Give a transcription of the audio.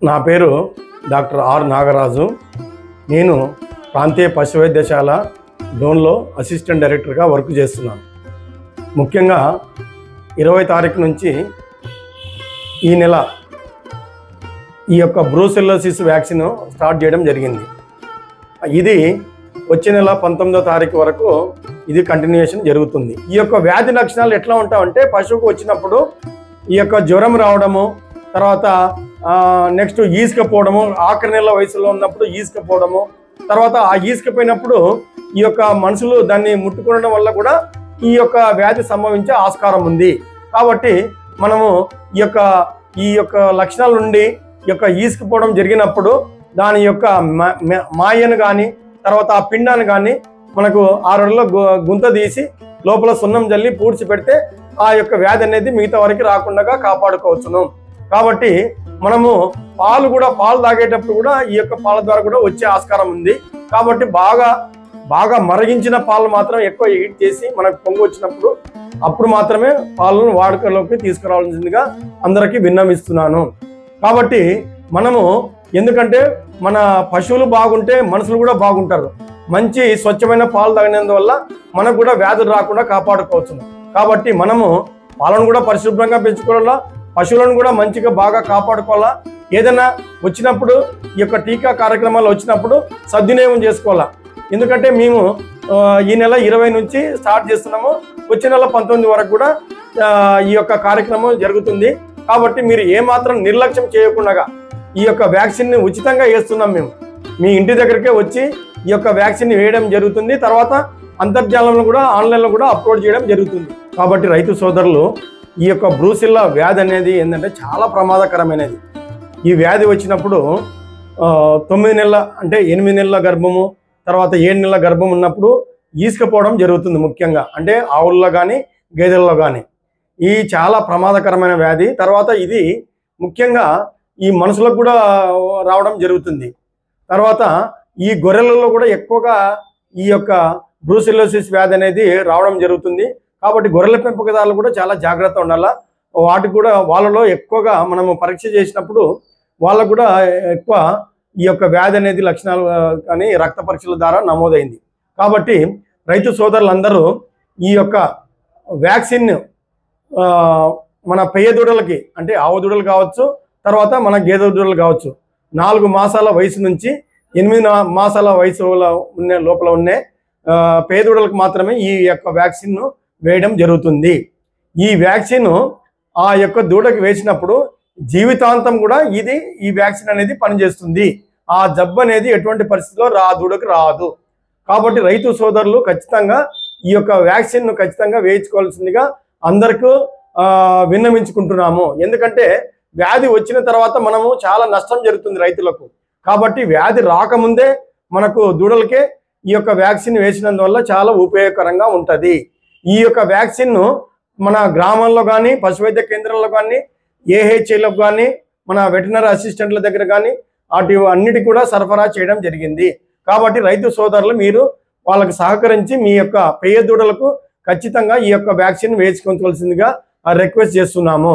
నా పేరు doctor are Nagaraju. నేను ప్రాంతీయ పశు వైద్యశాల డోన్లో అసిస్టెంట్ డైరెక్టర్గా వర్క్ చేస్తున్నాను. ముఖ్యంగా 20 తారీఖు నుంచి ఈ నెల ఈ యొక్క బ్రూసెల్లోసిస్ వ్యాక్సిన్ స్టార్ట్ చేయడం జరిగింది. ఇది వచ్చే నెల 19వ తారీఖు వరకు ఇది కంటిన్యూషన్ జరుగుతుంది. ఈ యొక్క వ్యాధి లక్షణాలు ఎట్లా ఉంటాయంటే, పశువుకు వచ్చినప్పుడు ఈ యొక్క జ్వరం రావడము, తర్వాత నెక్స్ట్ ఈసుకపోవడము, ఆఖరి నెలల వయసులో ఉన్నప్పుడు ఈసుకపోవడము, తర్వాత ఆ ఈసుకపోయినప్పుడు ఈ యొక్క మనుషులు దాన్ని ముట్టుకోవడం వల్ల కూడా ఈ యొక్క వ్యాధి సంభవించే ఆస్కారం ఉంది. కాబట్టి మనము ఈ యొక్క లక్షణాల నుండి ఈ యొక్క ఈసుకపోవడం జరిగినప్పుడు దాని యొక్క మాయను కానీ తర్వాత ఆ పిండాన్ని కానీ మనకు 6 రోజుల్లో గుంత తీసి లోపల సున్నం జల్లి పూడ్చి పెడితే ఆ యొక్క వ్యాధి అనేది మిగతా వరకు రాకుండా కాపాడుకోవచ్చును. కాబట్టి మనము పాలు తాగేటప్పుడు కూడా ఈ యొక్క పాల ద్వారా కూడా వచ్చే ఆస్కారం ఉంది. కాబట్టి బాగా మరిగించిన పాలు మాత్రం ఎక్కువ హీట్ చేసి మనకు పొంగు వచ్చినప్పుడు అప్పుడు మాత్రమే పాలను వాడుకలోకి తీసుకురావాల్సిందిగా అందరికీ విన్నవిస్తున్నాను. కాబట్టి మనము ఎందుకంటే మన పశువులు బాగుంటే మనుషులు కూడా బాగుంటారు. మంచి స్వచ్ఛమైన పాలు తాగినందువల్ల మనకు కూడా వ్యాధులు రాకుండా కాపాడుకోవచ్చు. కాబట్టి మనము పాలను కూడా పరిశుభ్రంగా పెంచుకోవాలా, పశువులను కూడా మంచిగా బాగా కాపాడుకోవాలా. ఏదైనా వచ్చినప్పుడు ఈ యొక్క టీకా కార్యక్రమాలు వచ్చినప్పుడు సద్వినియోగం చేసుకోవాలా. ఎందుకంటే మేము ఈ నెల 20 నుంచి స్టార్ట్ చేస్తున్నాము. వచ్చే నెల 19 వరకు కూడా ఈ యొక్క కార్యక్రమం జరుగుతుంది. కాబట్టి మీరు ఏమాత్రం నిర్లక్ష్యం చేయకుండా ఈ యొక్క వ్యాక్సిన్ని ఉచితంగా వేస్తున్నాం. మేము మీ ఇంటి దగ్గరికే వచ్చి ఈ యొక్క వ్యాక్సిన్ వేయడం జరుగుతుంది. తర్వాత అంతర్జాలంలో కూడా ఆన్లైన్లో కూడా అప్లోడ్ చేయడం జరుగుతుంది. కాబట్టి రైతు సోదరులు, ఈ యొక్క బ్రూసిల్లా వ్యాధి అనేది ఏంటంటే చాలా ప్రమాదకరమైనది. ఈ వ్యాధి వచ్చినప్పుడు 9 నెలల అంటే 8 నెలల గర్భము, తర్వాత 7 నెలల గర్భం ఉన్నప్పుడు ఈసుకపోవడం జరుగుతుంది. ముఖ్యంగా అంటే ఆవుల్లో కానీ గేదెల్లో కానీ ఈ చాలా ప్రమాదకరమైన వ్యాధి. తర్వాత ఇది ముఖ్యంగా ఈ మనుషులకు కూడా రావడం జరుగుతుంది. తర్వాత ఈ గొర్రెలలో కూడా ఎక్కువగా ఈ యొక్క బ్రూసెల్లోసిస్ వ్యాధి అనేది రావడం జరుగుతుంది. కాబట్టి గొర్రెల పెంపకదారులు కూడా చాలా జాగ్రత్త ఉండాలా. వాటికి కూడా వాళ్ళలో ఎక్కువగా మనము పరీక్ష చేసినప్పుడు వాళ్ళకు కూడా ఎక్కువ ఈ యొక్క వ్యాధి అనేది లక్షణాలు కానీ రక్త పరీక్షల ద్వారా నమోదైంది. కాబట్టి రైతు సోదరులందరూ ఈ యొక్క వ్యాక్సిన్ మన పెయ్య దూడలకి అంటే ఆవు దూడలు కావచ్చు, తర్వాత మన గేదె దూడలు కావచ్చు, 4 మాసాల వయసు నుంచి 8 మాసాల వయసు లోపల ఉన్న పేదూడలకు మాత్రమే ఈ యొక్క వ్యాక్సిన్ను వేయడం జరుగుతుంది. ఈ వ్యాక్సిన్ ఆ యొక్క దూడకి వేసినప్పుడు జీవితాంతం కూడా ఈ వ్యాక్సిన్ అనేది పనిచేస్తుంది. ఆ జబ్బు అనేది ఎటువంటి పరిస్థితిలో దూడకు రాదు. కాబట్టి రైతు సోదరులు ఖచ్చితంగా ఈ యొక్క వ్యాక్సిన్ను ఖచ్చితంగా వేయించుకోవాల్సిందిగా అందరికీ విన్నవించుకుంటున్నాము. ఎందుకంటే వ్యాధి వచ్చిన తర్వాత మనము చాలా నష్టం జరుగుతుంది రైతులకు. కాబట్టి వ్యాధి రాకముందే మనకు దూడలకే ఈ యొక్క వ్యాక్సిన్ వేసినందువల్ల చాలా ఉపయోగకరంగా ఉంటుంది. ఈ యొక్క వ్యాక్సిన్ను మన గ్రామాల్లో కానీ పశువైద్య కేంద్రాల్లో కానీ ఏహెచ్ఏలకు కానీ మన వెటనరీ అసిస్టెంట్ల దగ్గర కానీ అన్నిటి కూడా సరఫరా చేయడం జరిగింది. కాబట్టి రైతు సోదరులు మీరు వాళ్ళకి సహకరించి మీ యొక్క పెయ్య దూడలకు ఖచ్చితంగా ఈ యొక్క వ్యాక్సిన్ వేసుకోవాల్సిందిగా రిక్వెస్ట్ చేస్తున్నాము.